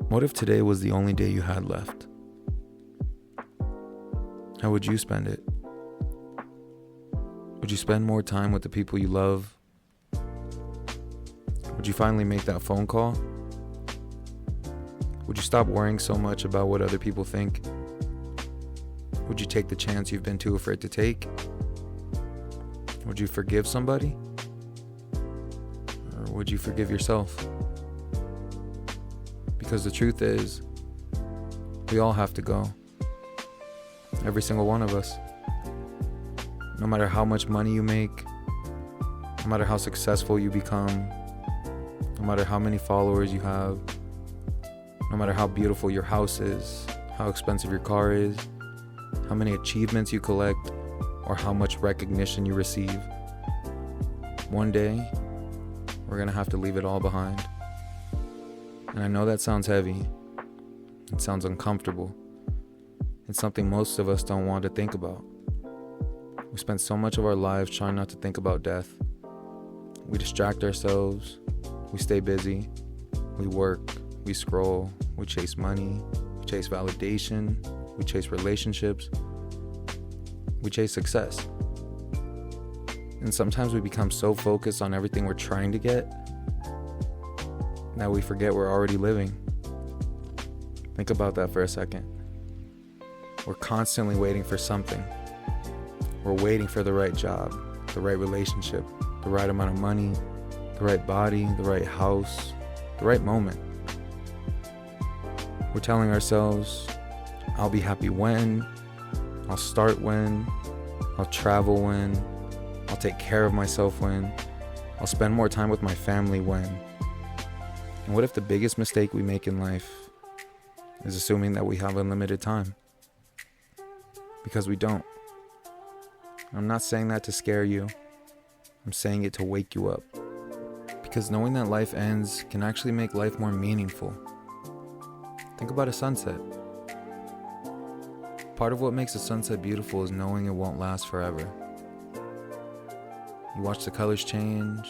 What if today was the only day you had left? How would you spend it? Would you spend more time with the people you love? Would you finally make that phone call? Would you stop worrying so much about what other people think? Would you take the chance you've been too afraid to take? Would you forgive somebody? Or would you forgive yourself? Because the truth is, we all have to go. Every single one of us. No matter how much money you make, no matter how successful you become, no matter how many followers you have, no matter how beautiful your house is, how expensive your car is, how many achievements you collect, or how much recognition you receive, one day, we're gonna have to leave it all behind. And I know that sounds heavy. It sounds uncomfortable. It's something most of us don't want to think about. We spend so much of our lives trying not to think about death. We distract ourselves. We stay busy. We work. We scroll. We chase money. We chase validation. We chase relationships. We chase success. And sometimes we become so focused on everything we're trying to get that we forget we're already living. Think about that for a second. We're constantly waiting for something. We're waiting for the right job, the right relationship, the right amount of money, the right body, the right house, the right moment. We're telling ourselves, I'll be happy when, I'll start when, I'll travel when, I'll take care of myself when, I'll spend more time with my family when. And what if the biggest mistake we make in life is assuming that we have unlimited time? Because we don't. I'm not saying that to scare you. I'm saying it to wake you up. Because knowing that life ends can actually make life more meaningful. Think about a sunset. Part of what makes a sunset beautiful is knowing it won't last forever. You watch the colors change,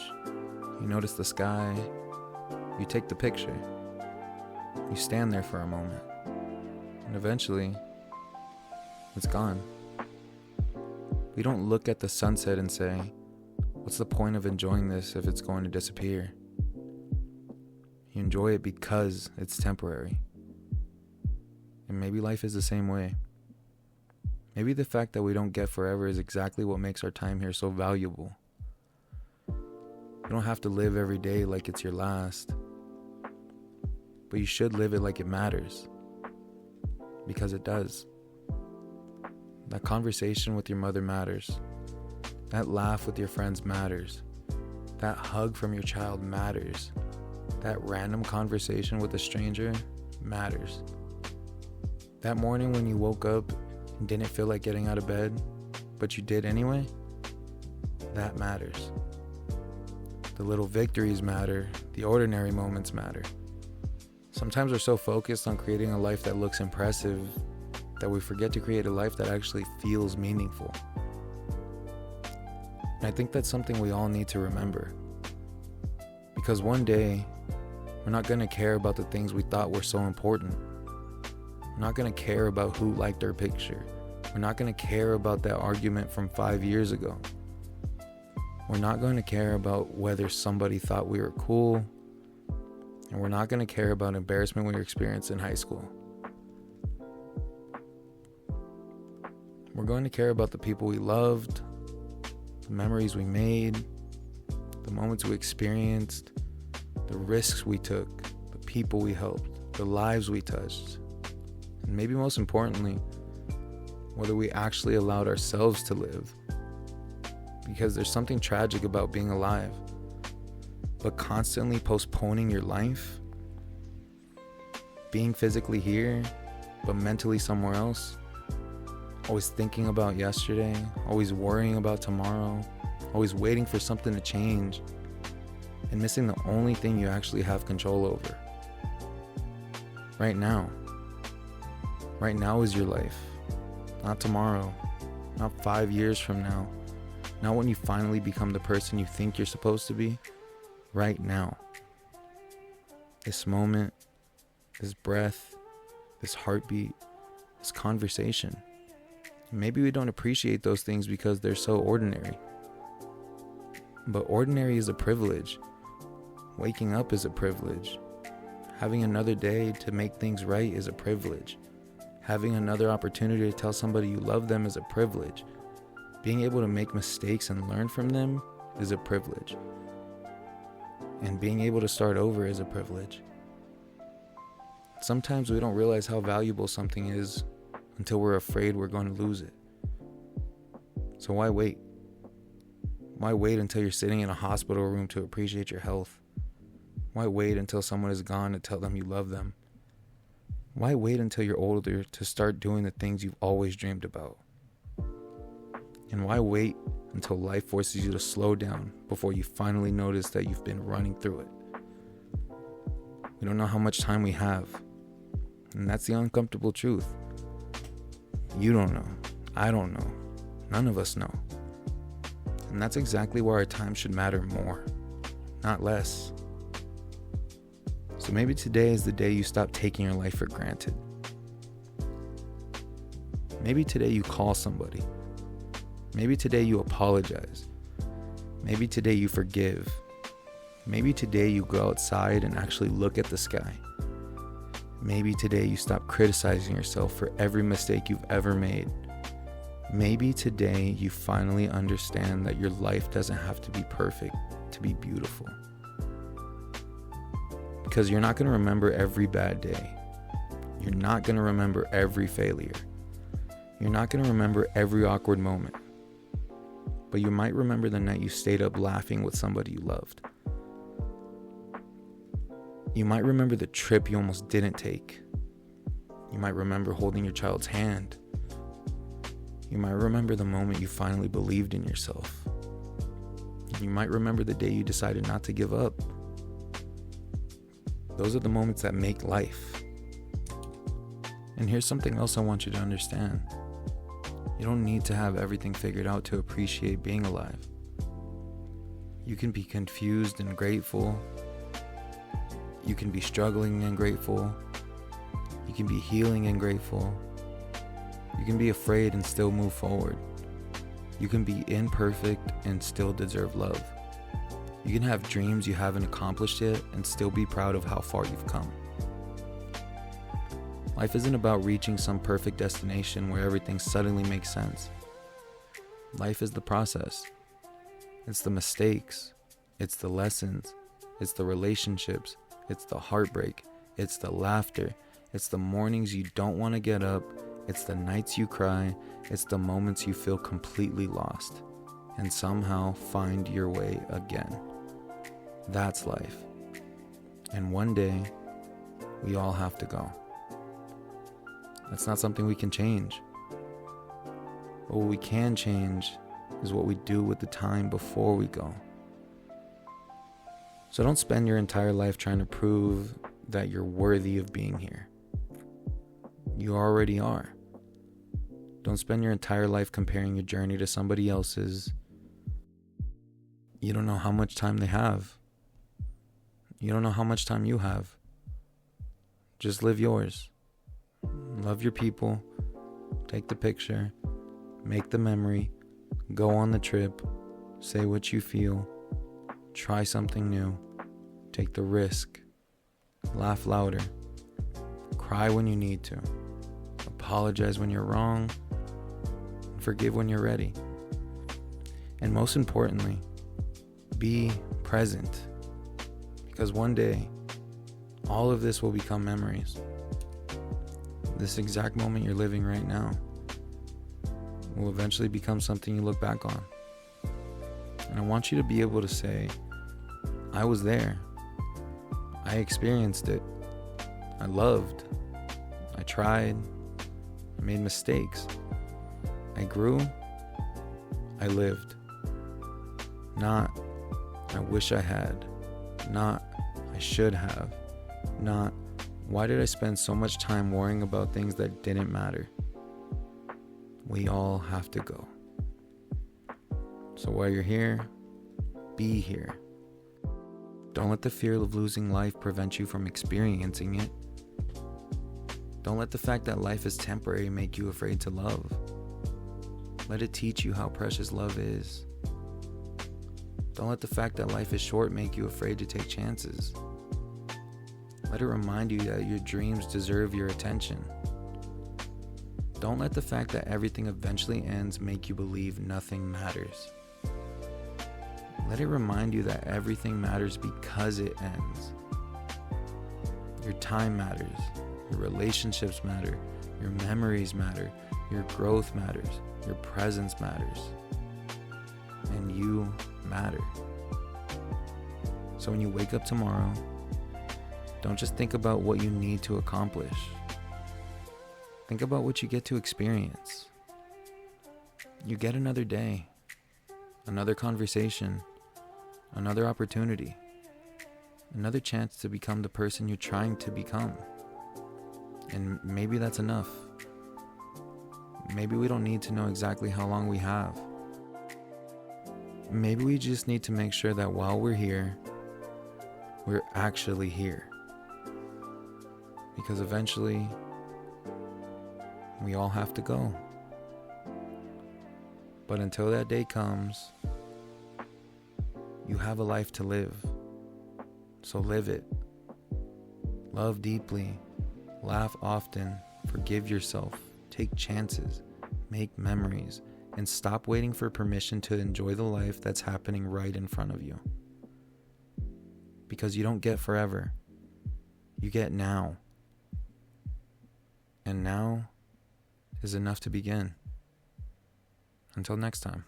you notice the sky, you take the picture, you stand there for a moment, and eventually, it's gone. We don't look at the sunset and say, what's the point of enjoying this if it's going to disappear? You enjoy it because it's temporary. And maybe life is the same way. Maybe the fact that we don't get forever is exactly what makes our time here so valuable. You don't have to live every day like it's your last, but you should live it like it matters, because it does. That conversation with your mother matters. That laugh with your friends matters. That hug from your child matters. That random conversation with a stranger matters. That morning when you woke up and didn't feel like getting out of bed, but you did anyway, that matters. The little victories matter. The ordinary moments matter. Sometimes we're so focused on creating a life that looks impressive that we forget to create a life that actually feels meaningful. And I think that's something we all need to remember. Because one day, we're not going to care about the things we thought were so important. We're not going to care about who liked our picture. We're not going to care about that argument from 5 years ago. We're not going to care about whether somebody thought we were cool. And we're not going to care about embarrassment we experienced in high school. We're going to care about the people we loved, the memories we made, the moments we experienced, the risks we took, the people we helped, the lives we touched, and maybe most importantly, whether we actually allowed ourselves to live. Because there's something tragic about being alive, but constantly postponing your life, being physically here, but mentally somewhere else, always thinking about yesterday, always worrying about tomorrow, always waiting for something to change, and missing the only thing you actually have control over. Right now. Right now is your life. Not tomorrow. Not 5 years from now. Not when you finally become the person you think you're supposed to be. Right now. This moment, this breath, this heartbeat, this conversation. Maybe we don't appreciate those things because they're so ordinary. But ordinary is a privilege. Waking up is a privilege. Having another day to make things right is a privilege. Having another opportunity to tell somebody you love them is a privilege. Being able to make mistakes and learn from them is a privilege. And being able to start over is a privilege. Sometimes we don't realize how valuable something is until we're afraid we're going to lose it. So why wait? Why wait until you're sitting in a hospital room to appreciate your health? Why wait until someone is gone to tell them you love them? Why wait until you're older to start doing the things you've always dreamed about? And why wait until life forces you to slow down before you finally notice that you've been running through it? We don't know how much time we have. And that's the uncomfortable truth. You don't know. I don't know. None of us know. And that's exactly why our time should matter more, not less. So maybe today is the day you stop taking your life for granted. Maybe today you call somebody. Maybe today you apologize. Maybe today you forgive. Maybe today you go outside and actually look at the sky. Maybe today you stop criticizing yourself for every mistake you've ever made. Maybe today you finally understand that your life doesn't have to be perfect to be beautiful. Because you're not going to remember every bad day. You're not going to remember every failure. You're not going to remember every awkward moment. But you might remember the night you stayed up laughing with somebody you loved. You might remember the trip you almost didn't take. You might remember holding your child's hand. You might remember the moment you finally believed in yourself. You might remember the day you decided not to give up. Those are the moments that make life. And here's something else I want you to understand. You don't need to have everything figured out to appreciate being alive. You can be confused and grateful. You can be struggling and grateful. You can be healing and grateful. You can be afraid and still move forward. You can be imperfect and still deserve love. You can have dreams you haven't accomplished yet and still be proud of how far you've come. Life isn't about reaching some perfect destination where everything suddenly makes sense. Life is the process. It's the mistakes. It's the lessons. It's the relationships. It's the heartbreak. It's the laughter. It's the mornings you don't want to get up. It's the nights you cry. It's the moments you feel completely lost and somehow find your way again. That's life. And one day, we all have to go. That's not something we can change. But what we can change is what we do with the time before we go. So don't spend your entire life trying to prove that you're worthy of being here. You already are. Don't spend your entire life comparing your journey to somebody else's. You don't know how much time they have. You don't know how much time you have. Just live yours. Love your people. Take the picture. Make the memory. Go on the trip. Say what you feel. Try something new. Take the risk. Laugh louder. Cry when you need to. Apologize when you're wrong. Forgive when you're ready. And most importantly, be present. Because one day, all of this will become memories. This exact moment you're living right now will eventually become something you look back on. And I want you to be able to say, I was there. I experienced it. I loved. I tried. I made mistakes. I grew. I lived. Not, I wish I had. Not, I should have. Not, why did I spend so much time worrying about things that didn't matter? We all have to go. So while you're here, be here. Don't let the fear of losing life prevent you from experiencing it. Don't let the fact that life is temporary make you afraid to love. Let it teach you how precious love is. Don't let the fact that life is short make you afraid to take chances. Let it remind you that your dreams deserve your attention. Don't let the fact that everything eventually ends make you believe nothing matters. Let it remind you that everything matters because it ends. Your time matters. Your relationships matter. Your memories matter. Your growth matters. Your presence matters. And you matter. So when you wake up tomorrow, don't just think about what you need to accomplish. Think about what you get to experience. You get another day, another conversation, another opportunity, another chance to become the person you're trying to become. And maybe that's enough. Maybe we don't need to know exactly how long we have. Maybe we just need to make sure that while we're here, we're actually here. Because eventually, we all have to go. But until that day comes, you have a life to live. So live it. Love deeply. Laugh often. Forgive yourself. Take chances. Make memories. And stop waiting for permission to enjoy the life that's happening right in front of you. Because you don't get forever. You get now. And now is enough to begin. Until next time.